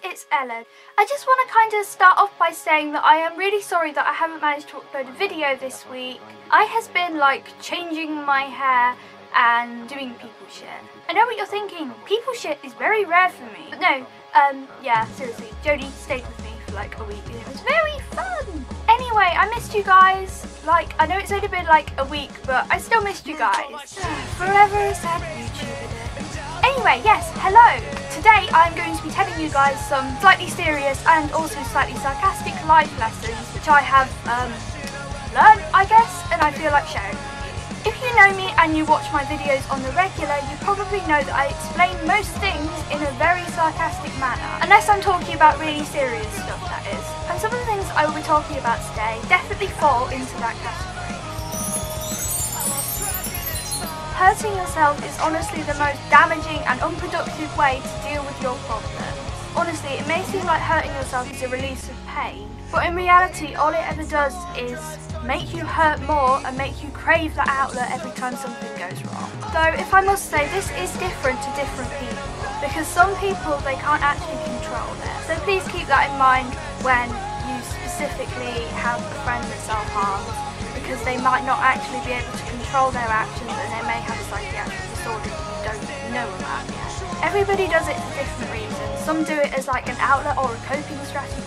it's Ellen. I just want to kind of start off by saying that I am really sorry that I haven't managed to upload a video this week. I has been like changing my hair and doing people shit. I know what you're thinking, people shit is very rare for me. But no, yeah, seriously, Jodie stayed with me for like a week and it was very fun. Anyway, I missed you guys. Like, I know it's only been like a week, but I still missed you guys. Forever a sad YouTuber. Anyway, yes, hello. Today I'm going to be telling you guys some slightly serious and also slightly sarcastic life lessons which I have learned, I guess, and I feel like sharing. If you know me and you watch my videos on the regular, you probably know that I explain most things in a very sarcastic manner. Unless I'm talking about really serious stuff, that is. And some of the things I will be talking about today definitely fall into that category. Hurting yourself is honestly the most damaging and unproductive way to deal with your problems. Honestly, it may seem like hurting yourself is a release of pain, but in reality all it ever does is make you hurt more and make you crave that outlet every time something goes wrong. Though if I must say, this is different to different people, because some people, they can't actually control it. So please keep that in mind when you specifically have a friend that self-harms, because they might not actually be able to control their actions and they may have a psychiatric disorder you don't know about yet. Everybody does it for different reasons. Some do it as like an outlet or a coping strategy.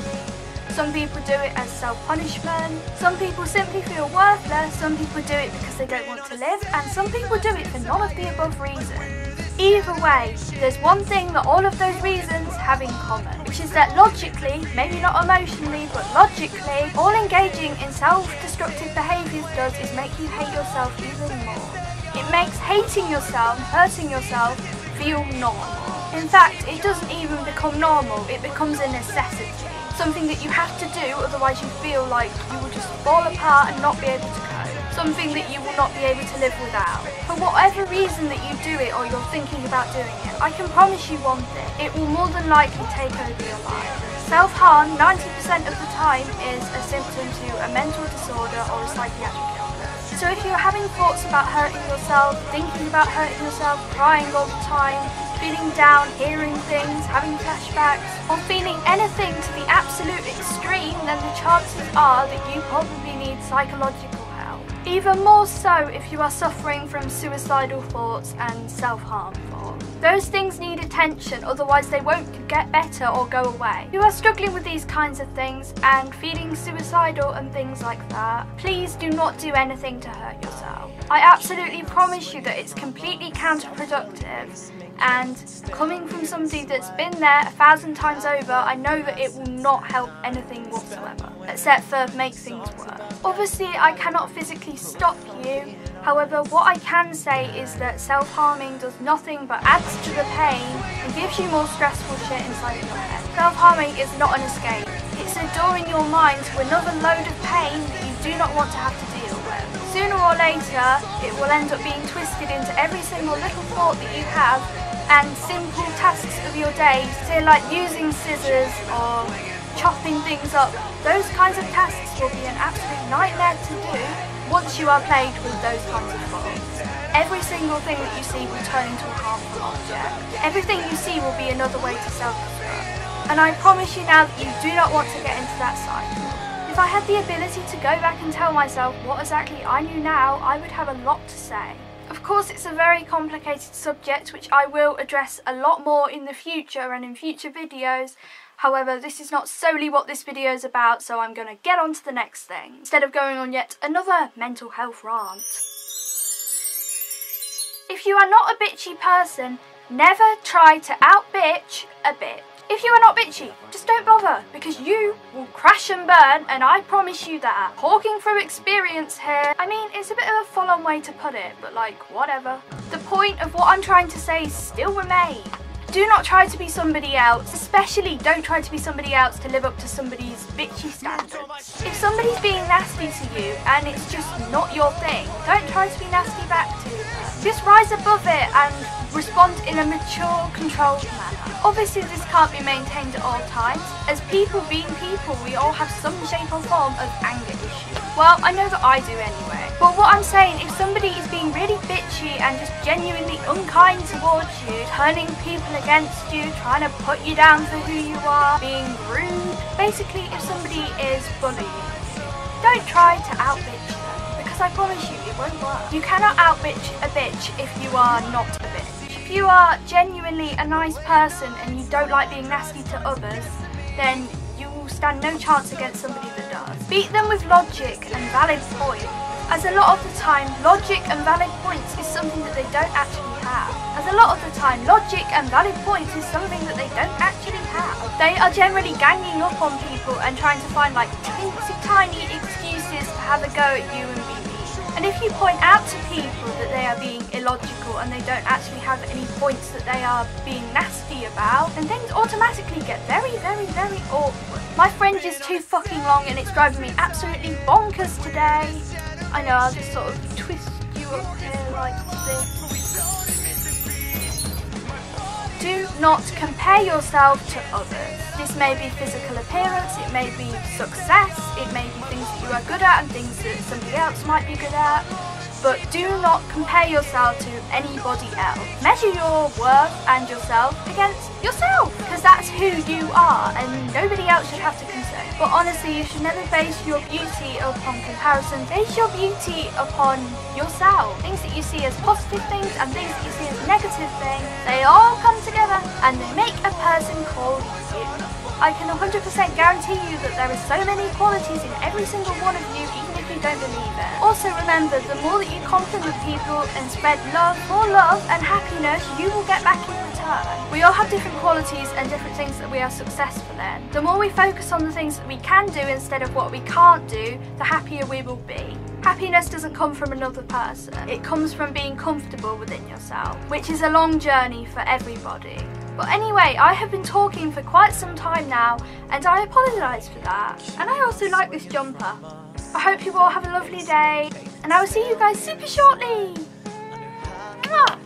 Some people do it as self-punishment. Some people simply feel worthless. Some people do it because they don't want to live. And some people do it for none of the above reasons. Either way, there's one thing that all of those reasons have in common, which is that logically, maybe not emotionally, but logically, all engaging in self-destructive behaviours does is make you hate yourself even more. It makes hating yourself, hurting yourself, feel normal. In fact, it doesn't even become normal, it becomes a necessity. Something that you have to do, otherwise you feel like you will just fall apart and not be able to cope. Something that you will not be able to live without. For whatever reason that you do it or you're thinking about doing it, I can promise you one thing, it will more than likely take over your life. Self-harm 90% of the time is a symptom to a mental disorder or a psychiatric illness. So if you're having thoughts about hurting yourself, thinking about hurting yourself, crying all the time, feeling down, hearing things, having flashbacks, or feeling anything to the absolute extreme, then the chances are that you probably need psychological help. Even more so if you are suffering from suicidal thoughts and self-harm thoughts. Those things need attention, otherwise they won't get better or go away. If you are struggling with these kinds of things and feeling suicidal and things like that, please do not do anything to hurt yourself. I absolutely promise you that it's completely counterproductive. And coming from somebody that's been there 1,000 times over, I know that it will not help anything whatsoever, except for make things worse. Obviously, I cannot physically stop you. However, what I can say is that self-harming does nothing but adds to the pain and gives you more stressful shit inside of your head. Self-harming is not an escape. It's a door in your mind to another load of pain that you do not want to have to deal with. Sooner or later, it will end up being twisted into every single little thought that you have, and simple tasks of your day, say like using scissors or chopping things up. Those kinds of tasks will be an absolute nightmare to do once you are plagued with those kinds of thoughts. Every single thing that you see will turn into a harmful object. Everything you see will be another way to self-destruct. And I promise you now that you do not want to get into that cycle. If I had the ability to go back and tell myself what exactly I knew now, I would have a lot to say. Of course, it's a very complicated subject which I will address a lot more in the future and in future videos. However, this is not solely what this video is about, so I'm going to get on to the next thing, instead of going on yet another mental health rant. If you are not a bitchy person, never try to out-bitch a bitch. If you are not bitchy, just don't bother, because you will crash and burn, and I promise you that. Talking from experience here, I mean, it's a bit of a full-on way to put it, but like, whatever. The point of what I'm trying to say still remains. Do not try to be somebody else, especially don't try to be somebody else to live up to somebody's bitchy standards. If somebody's being nasty to you and it's just not your thing, don't try to be nasty back to them. Just rise above it and respond in a mature, controlled manner. Obviously this can't be maintained at all times. As people being people, we all have some shape or form of anger issues. Well, I know that I do anyway. But what I'm saying, if somebody is being really bitchy and just genuinely unkind towards you, turning people against you, trying to put you down for who you are, being rude, basically if somebody is bullying you, don't try to out-bitch them, because I promise you it won't work. You cannot out-bitch a bitch if you are not a bitch. If you are genuinely a nice person and you don't like being nasty to others, then you will stand no chance against somebody that does. Beat them with logic and valid points, as a lot of the time logic and valid points is something that they don't actually have. As a lot of the time logic and valid points is something that they don't actually have. They are generally ganging up on people and trying to find like teensy tiny excuses to have a go at you and be mean. And if you point out to people that they are being illogical and they don't actually have any points that they are being nasty about, then things automatically get very, very, very awkward. My fringe is too fucking long and it's driving me absolutely bonkers today. I know, I'll just sort of twist you up here like this. Do not compare yourself to others. This may be physical appearance, it may be success, it may be things that you are good at and things that somebody else might be good at. But do not compare yourself to anybody else. Measure your worth and yourself against yourself, because that's who you are and nobody else should have to consider. But honestly, you should never base your beauty upon comparison. Base your beauty upon yourself. Things that you see as positive things and things that you see as negative things, they all come together and they make a person called you. I can 100% guarantee you that there are so many qualities in every single one of you, even if you don't believe it. Also remember, the more that you compliment people and spread love, more love and happiness you will get back in return. We all have different qualities and different things that we are successful in. The more we focus on the things that we can do instead of what we can't do, the happier we will be. Happiness doesn't come from another person. It comes from being comfortable within yourself, which is a long journey for everybody. But anyway, I have been talking for quite some time now, and I apologise for that. And I also like this jumper. I hope you all have a lovely day, and I will see you guys super shortly. Mwah!